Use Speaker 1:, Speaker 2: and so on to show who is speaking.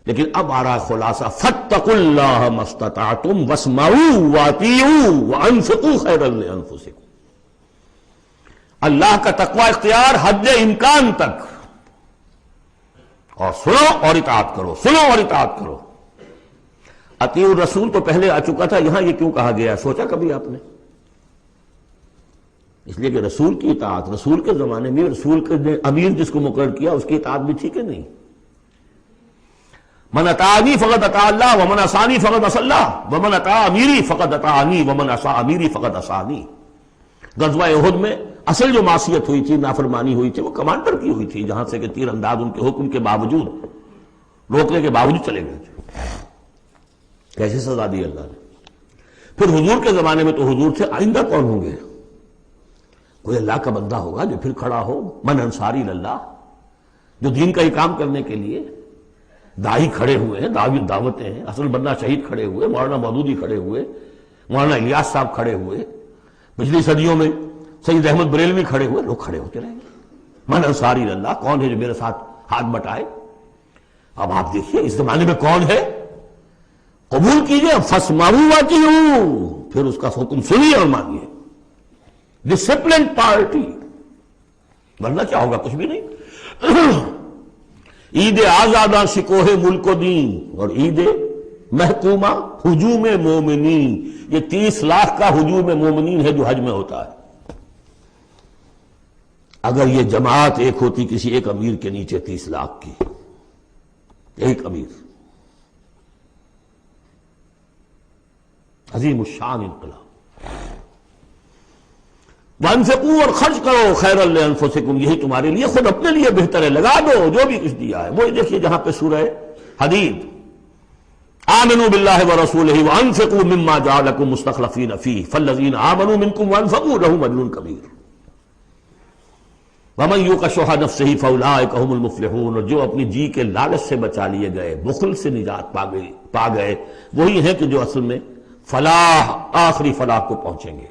Speaker 1: لیکن اب آ رہا خلاصہ، فاتقوا اللہ ما استطعتم واسمعوا واطیعوا وانفقوا خیرا لانفسکم۔ اللہ کا تقوی اختیار حد امکان تک، اور سنو اور اطاعت کرو، سنو اور اطاعت کرو۔ اطیعوا الرسول تو پہلے آ چکا تھا، یہاں یہ کیوں کہا گیا؟ سوچا کبھی آپ نے؟ اس لیے کہ رسول کی اطاعت، رسول کے زمانے میں رسول کے امیر جس کو مقرر کیا اس کی اطاعت بھی ٹھیک ہے نہیں؟ من اطاعنی فقد اطاع اللہ ومن عصانی فقد عصى اللہ ومن اطاع امیری فقد اطاعنی ومن عصى امیری فقد عصانی۔ غزوہ احد میں اصل جو معصیت ہوئی تھی، نافرمانی ہوئی تھی، وہ کمانڈر کی ہوئی تھی، جہاں سے کہ تیر انداز ان کے حکم کے باوجود، روکنے کے باوجود چلے گئے تھے۔ کیسے سزا دی اللہ نے؟ پھر حضور کے زمانے میں تو حضور تھے، آئندہ کون ہوں گے؟ کوئی اللہ کا بندہ ہوگا جو پھر کھڑا ہو، من انصاری اللہ، جو دین کا ہی کام کرنے کے لیے داعی کھڑے ہوئے ہیں، دعوتیں ہیں، اصل بندہ شہید کھڑے ہوئے، مولانا مودودی کھڑے ہوئے، مولانا الیاس صاحب کھڑے ہوئے، پچھلی صدیوں میں سید احمد بریلوی کھڑے ہوئے، لوگ کھڑے ہوتے رہیں گے۔ من انصاری اللہ، کون ہے جو میرے ساتھ ہاتھ بٹائے؟ اب آپ دیکھیے اس زمانے میں کون ہے، قبول کیجئے، فاسمعوا واطیعوا، پھر اس کا حکم سنیے اور مانیے۔ ڈسپلن پارٹی، ورنہ کیا ہوگا؟ کچھ بھی نہیں۔ عید آزادہ شکوہ ملک و دین اور عید محکومہ ہجوم مومنین، یہ 30 لاکھ کا ہجوم مومنین ہے جو حج میں ہوتا ہے۔ اگر یہ جماعت ایک ہوتی کسی ایک امیر کے نیچے 30 لاکھ کی، ایک امیر، عظیم الشان انقلاب۔ وانفقوا، اور خرچ کرو، خیرا لانفسکم، یہی تمہارے لیے، خود اپنے لیے بہتر ہے، لگا دو جو بھی کچھ دیا ہے۔ وہی دیکھیے جہاں پہ سورہ حدید، آمنوا باللہ ورسولہ وانفقوا مما جعلکم مستخلفین فیہ فالذین آمنوا منکم وانفقوا لہم اجر کبیر ومن یوق شح نفسہ فاولئک ھم المفلحون، اور جو اپنی جی کے لالچ سے بچا لیے گئے، بخل سے نجات پا گئے، وہی ہیں کہ جو اصل میں فلاح، آخری فلاح کو پہنچیں گے۔